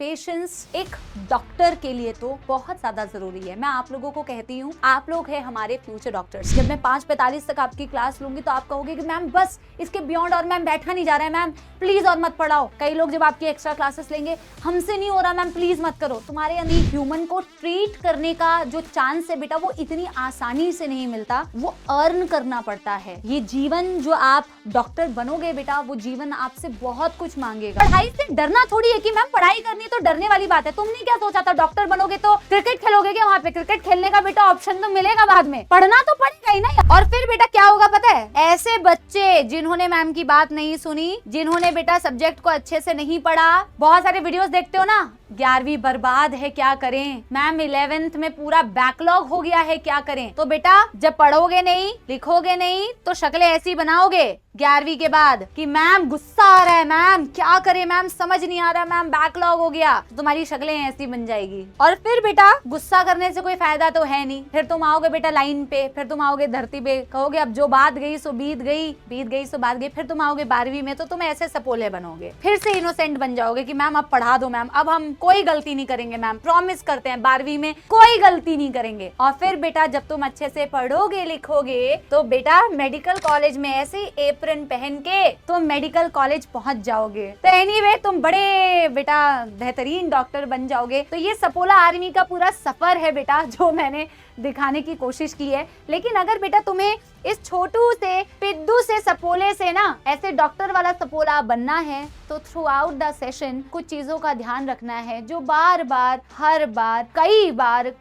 Patience एक doctor के लिए तो बहुत ज्यादा जरूरी है। मैं आप लोगों को कहती हूँ, आप लोग हैं हमारे फ्यूचर डॉक्टर्स। जब मैं 5:45 तक आपकी क्लास लूंगी तो आप कहोगे कि मैम बस इसके बियॉन्ड और मैम बैठा नहीं जा रहा है, मैम प्लीज और मत पढ़ाओ। कई लोग जब आपकी एक्स्ट्रा क्लासेस लेंगे, हमसे नहीं हो रहा मैम प्लीज मत करो। तुम्हारे अंदर ह्यूमन को ट्रीट करने का जो चांस है बेटा, वो इतनी आसानी से नहीं मिलता, वो अर्न करना पड़ता है। ये जीवन जो आप डॉक्टर बनोगे बेटा, वो जीवन आपसे बहुत कुछ मांगेगा। पढ़ाई से डरना थोड़ी है कि मैम पढ़ाई करनी तो डरने वाली बात है। तुमने क्या सोचा था डॉक्टर बनोगे तो क्रिकेट खेलोगे क्या? वहाँ पे क्रिकेट खेलने का बेटा ऑप्शन तो मिलेगा बाद में, पढ़ना तो पड़ेगा ही ना। और फिर बेटा क्या होगा पता है? ऐसे बच्चे जिन्होंने मैम की बात नहीं सुनी, जिन्होंने बेटा सब्जेक्ट को अच्छे से नहीं पढ़ा, बहुत सारे वीडियोस देखते हो ना, 11वीं बर्बाद है क्या करें मैम, 11th में पूरा बैकलॉग हो गया है क्या करें। तो बेटा जब पढ़ोगे नहीं, लिखोगे नहीं, तो शक्लें ऐसी बनाओगे 11वीं के बाद कि मैम गुस्सा आ रहा है, मैम क्या करे, मैम समझ नहीं आ रहा, मैम बैकलॉग हो गया, तो तुम्हारी शक्लें ऐसी बन जाएगी। और फिर बेटा गुस्सा करने से कोई फायदा तो है नहीं। फिर तुम आओगे बेटा लाइन पे, फिर तुम आओगे धरती पे, कहोगे अब जो बात गई सो बीत गई, बीत गई सो बात गई। फिर तुम आओगे 12वीं में तो तुम ऐसे सपोले बनोगे, फिर से इनोसेंट बन जाओगे कि मैम अब पढ़ा दो, मैम अब हम कोई गलती नहीं करेंगे, मैम प्रॉमिस करते हैं 12वीं में कोई गलती नहीं करेंगे। और फिर बेटा जब तुम अच्छे से पढ़ोगे लिखोगे तो बेटा मेडिकल कॉलेज में ऐसे एप्रन पहन के तुम मेडिकल कॉलेज पहुंच जाओगे। तो एनीवे तुम बड़े बेटा बेहतरीन डॉक्टर बन जाओगे। तो ये सपोला आर्मी का पूरा सफर है बेटा, जो मैंने दिखाने की कोशिश की है। लेकिन अगर बेटा तुम्हें इस छोटू से पिद्दू से सपोले से ना ऐसे डॉक्टर वाला सपोला बनना है, तो थ्रू आउट द सेशन कुछ चीजों का ध्यान रखना है, जो बार बार हर बार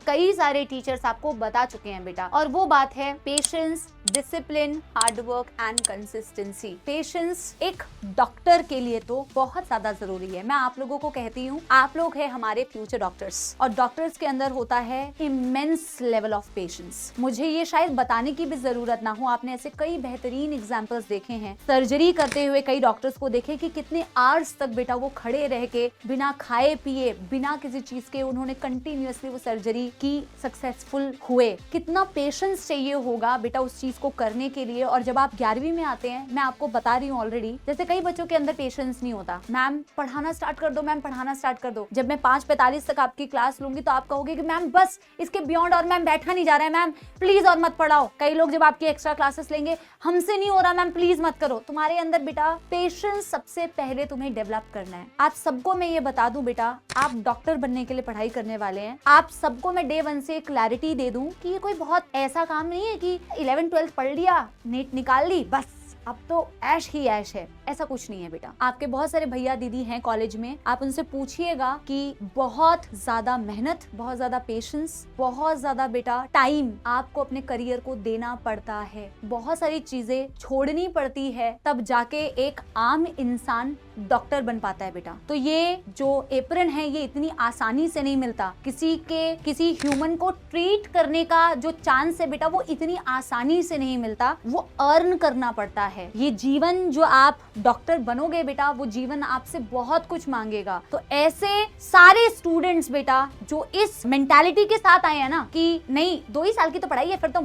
कई सारे टीचर्स आपको बता चुके हैं बेटा। और वो बात है patience, discipline, hard work and consistency. Patience एक डॉक्टर के लिए तो बहुत ज्यादा जरूरी है। मैं आप लोगों को कहती हूँ, आप लोग हैं हमारे फ्यूचर डॉक्टर्स, और डॉक्टर्स के अंदर होता है इमेंस लेवल ऑफ पेशेंस। मुझे ये शायद बताने की भी जरूरत ना हो, आपने ऐसे कई बेहतरीन एग्जांपल्स देखे हैं। सर्जरी करते हुए कई डॉक्टर्स को देखे कि कितने आवर्स तक बेटा वो खड़े रह के बिना खाए पिए, बिना किसी चीज के उन्होंने कंटिन्यूअसली वो सर्जरी की, सक्सेसफुल हुए। कितना पेशेंस चाहिए होगा बेटा उस चीज को करने के लिए। और जब आप 11वीं में आते हैं, मैं आपको बता रही हूँ ऑलरेडी, जैसे कई बच्चों के अंदर पेशेंस नहीं होता, मैम पढ़ाना स्टार्ट कर दो, मैम पढ़ाना स्टार्ट कर दो। जब मैं 5:45 तक आपकी क्लास लूंगी तो आप कहोगे कि मैम बस इसके बियॉन्ड और मैम बैठा नहीं जा रहा है, मैम प्लीज और मत पढ़ाओ। कई लोग जब आपकी एक्स्ट्रा क्लासेस लेंगे, हमसे नहीं हो रहा मैम प्लीज मत करो। तुम्हारे अंदर बेटा पेशेंस सबसे पहले तुम्हें डेवलप करना है। आप सबको मैं ये बता दूं बेटा, आप डॉक्टर बनने के लिए पढ़ाई करने वाले हैं। आप सबको मैं डे 1 से क्लैरिटी दे दूं कि ये कोई बहुत ऐसा काम नहीं है कि 11th-12th पढ़ लिया, नीट निकाल ली, बस अब तो ऐश ही ऐश है। ऐसा कुछ नहीं है बेटा। आपके बहुत सारे भैया दीदी हैं कॉलेज में, आप उनसे पूछिएगा कि बहुत ज्यादा मेहनत, बहुत ज्यादा पेशेंस, बहुत ज्यादा बेटा टाइम आपको अपने करियर को देना पड़ता है। बहुत सारी चीजें छोड़नी पड़ती है, तब जाके एक आम इंसान डॉक्टर बन पाता है बेटा। तो ये जो एप्रन है, ये इतनी आसानी से नहीं मिलता। किसी ह्यूमन को ट्रीट करने का जो चांस है बेटा, वो इतनी आसानी से नहीं मिलता, वो अर्न करना पड़ता है। ये जीवन जो आप डॉक्टर बनोगे बेटा, वो जीवन आपसे बहुत कुछ मांगेगा। तो ऐसे सारे स्टूडेंट्स बेटा जो इस मेंटालिटी के साथ आए हैं ना कि नहीं 2 ही साल की तो पढ़ाई है, फिर तो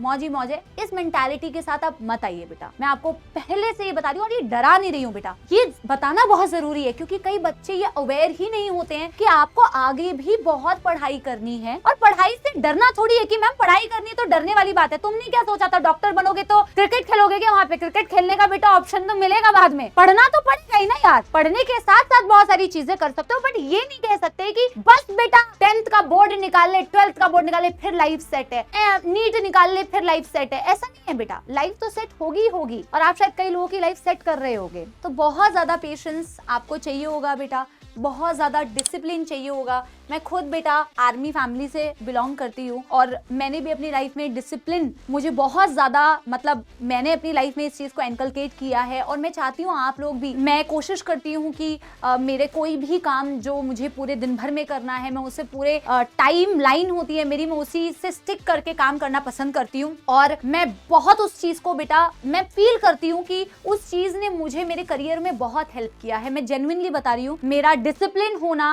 मौज ही मौज है, इस मेंटालिटी के साथ आप मत आइए बेटा। मैं आपको पहले से ये बता रही हूँ, और ये डरा नहीं रही हूँ बेटा, ये बताना बहुत जरूरी है, क्योंकि कई बच्चे ये अवेयर ही नहीं होते हैं कि आपको आगे भी बहुत पढ़ाई करनी है। और पढ़ाई से डरना थोड़ी है कि मैम पढ़ाई करनी तो डरने वाली बात है। तुमने क्या सोचा था डॉक्टर बनोगे तो क्रिकेट खेलोगे क्या? वहाँ पे क्रिकेट खेलने का बेटा ऑप्शन तो मिलेगा बाद में, पढ़ना तो पड़ेगा ही ना यार। पढ़ने के साथ साथ बहुत सारी चीजें कर सकते हो, बट ये नहीं कह सकते कि बस बेटा 10th का बोर्ड निकाल ले, 12th का बोर्ड निकाल ले, फिर लाइफ सेट है, नीट निकाल ले फिर लाइफ सेट है। ऐसा नहीं है बेटा, लाइफ तो सेट होगी, और आप शायद कई लोगों की लाइफ सेट कर रहे होगे। तो बहुत ज्यादा पेशेंस आपको चाहिए होगा बेटा, बहुत ज्यादा डिसिप्लिन चाहिए होगा। मैं खुद बेटा आर्मी फैमिली से बिलोंग करती हूँ, और मैंने भी अपनी लाइफ में डिसिप्लिन, मुझे बहुत ज्यादा मतलब मैंने अपनी लाइफ में इस चीज को इनकलकेट किया है। और मैं चाहती हूँ आप लोग भी, मैं कोशिश करती हूँ कि मेरे कोई भी काम जो मुझे पूरे दिन भर में करना है, मैं उसे पूरे टाइम लाइन होती है मेरी, मैं उसी से स्टिक करके काम करना पसंद करती हूँ। और मैं बहुत उस चीज को बेटा मैं फील करती हूँ कि उस चीज ने मुझे मेरे करियर में बहुत हेल्प किया है। मैं जेन्युइनली बता रही हूँ, मेरा डिसिप्लिन होना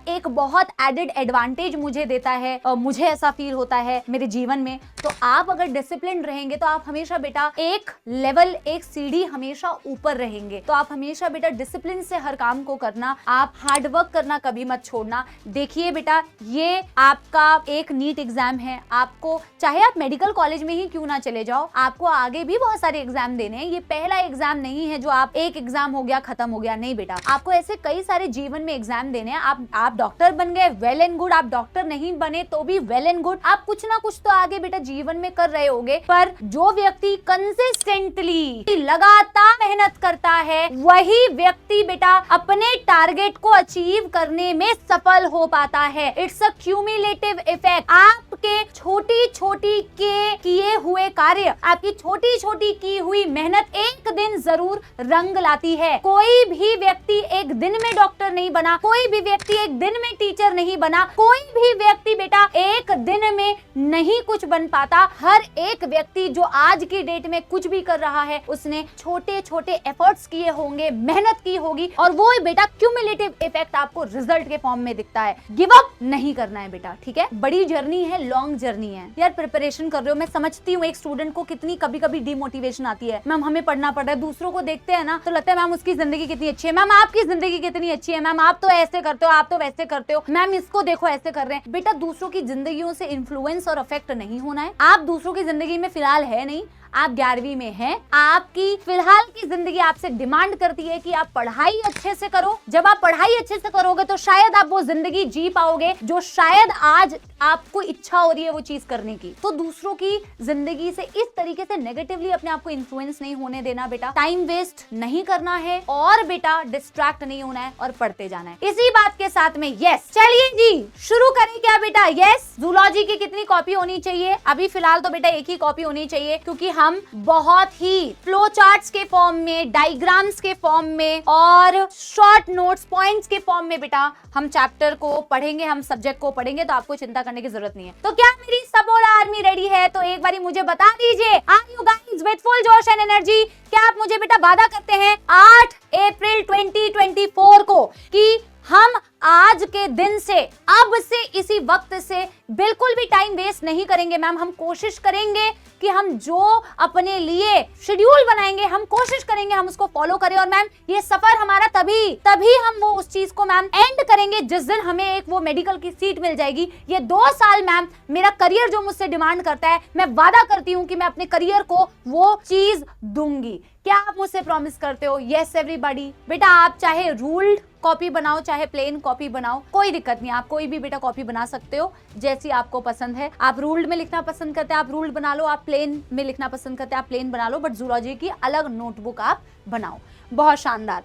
एक बहुत एडेड एडवांटेज मुझे देता है, मुझे ऐसा फील होता है मेरे जीवन में। तो आप अगर डिसिप्लिन रहेंगे तो आप हमेशा बेटा एक लेवल, एक सीढ़ी हमेशा ऊपर रहेंगे। तो आप हमेशा बेटा डिसिप्लिन से हर काम को करना, आप हार्ड वर्क करना कभी मत छोड़ना। देखिए बेटा, ये आपका एक नीट एग्जाम है, आपको चाहे आप मेडिकल कॉलेज में ही क्यों ना चले जाओ, आपको आगे भी बहुत सारे एग्जाम देने हैं। ये पहला एग्जाम नहीं है जो आप एक एग्जाम हो गया खत्म हो गया, नहीं बेटा, आपको ऐसे कई सारे जीवन में एग्जाम देने हैं। आप डॉक्टर बन गए, वेल एंड गुड, आप डॉक्टर नहीं बने तो भी वेल एंड गुड, आप कुछ ना कुछ तो आगे बेटा जीवन में कर रहे होगे। पर जो व्यक्ति कंसिस्टेंटली लगातार मेहनत करता है, वही व्यक्ति बेटा अपने टारगेट को अचीव करने में सफल हो पाता है। It's a cumulative effect. आपके छोटी छोटी किए हुए कार्य, आपकी छोटी छोटी की हुई मेहनत एक दिन जरूर रंग लाती है। कोई भी व्यक्ति एक दिन में डॉक्टर नहीं बना, कोई भी व्यक्ति एक दिन में टीचर नहीं बना, कोई भी व्यक्ति बेटा एक दिन में नहीं कुछ बन पाता। हर एक व्यक्ति जो आज की डेट में कुछ भी कर रहा है, उसने छोटे छोटे एफर्ट्स किए होंगे, मेहनत की होगी, और वो बेटा क्यूमुलेटिव इफेक्ट आपको रिजल्ट के फॉर्म में दिखता है। गिव अप नहीं करना है बेटा, ठीक है? बड़ी जर्नी है, लॉन्ग जर्नी है यार। प्रिपरेशन कर रहे हो, मैं समझती हूँ एक स्टूडेंट को कितनी कभी कभी डिमोटिवेशन आती है। मैम हमें पढ़ना पड़ रहा है, दूसरों को देखते हैं ना तो लगता है मैम उसकी जिंदगी कितनी अच्छी है, मैम आपकी जिंदगी कितनी अच्छी है, मैम आप तो ऐसे करते हो, आप तो वैसे करते हो, मैम इसको देखो ऐसे कर रहे हैं। बेटा दूसरों की जिंदगियों से इन्फ्लुएंस और अफेक्ट नहीं होना है। आप दूसरों की जिंदगी में फिलहाल है नहीं, आप 11वीं में हैं, आपकी फिलहाल की जिंदगी आपसे डिमांड करती है कि आप पढ़ाई अच्छे से करो। जब आप पढ़ाई अच्छे से करोगे तो शायद आप वो जिंदगी जी पाओगे जो शायद आज आपको इच्छा हो रही है वो चीज करने की। तो दूसरों की जिंदगी से इस तरीके से नेगेटिवली अपने आप को इन्फ्लुएंस नहीं होने देना बेटा, टाइम वेस्ट नहीं करना है, और बेटा डिस्ट्रैक्ट नहीं होना है, और पढ़ते जाना है। इसी बात के साथ में यस, चलिए जी शुरू करें क्या बेटा? यस, जूलॉजी की कितनी कॉपी होनी चाहिए? अभी फिलहाल तो बेटा एक ही कॉपी होनी चाहिए, क्योंकि हम बहुत ही फ्लो चार्ट्स के फॉर्म में, डायग्राम्स के फॉर्म में और शॉर्ट नोट्स पॉइंट्स के फॉर्म में बेटा हम चैप्टर को पढ़ेंगे, हम सब्जेक्ट को पढ़ेंगे, तो आपको चिंता करने की जरूरत नहीं है। तो क्या मेरी सबोला आर्मी रेडी है? तो एक बारी मुझे बता दीजिए, are you guys with full जोश एंड एनर्जी? क्या आप मुझे बेटा वादा करते हैं 8 अप्रैल 2024 को कि हम आज के दिन से, अब से, इसी वक्त से बिल्कुल भी टाइम वेस्ट नहीं करेंगे? मैम हम कोशिश करेंगे कि हम जो अपने लिए शेड्यूल बनाएंगे, हम कोशिश करेंगे हम उसको फॉलो करें। और मैम ये सफर हमारा तभी हम वो उस चीज को मैम एंड करेंगे जिस दिन हमें एक वो मेडिकल की सीट मिल जाएगी। ये 2 साल मैम मेरा करियर जो मुझसे डिमांड करता है, मैं वादा करती हूँ कि मैं अपने करियर को वो चीज दूंगी। क्या आप मुझसे प्रॉमिस करते हो? Yes everybody. बेटा आप चाहे रूल्ड कॉपी बनाओ, चाहे प्लेन कॉपी बनाओ, कोई दिक्कत नहीं, आप कोई भी बेटा कॉपी बना सकते हो जैसी आपको पसंद है। आप रूल्ड में लिखना पसंद करते हैं, आप रूल्ड बना लो, आप प्लेन में लिखना पसंद करते हैं, आप प्लेन बना लो, बट जूलॉजी की अलग नोटबुक आप बनाओ। बहुत शानदार।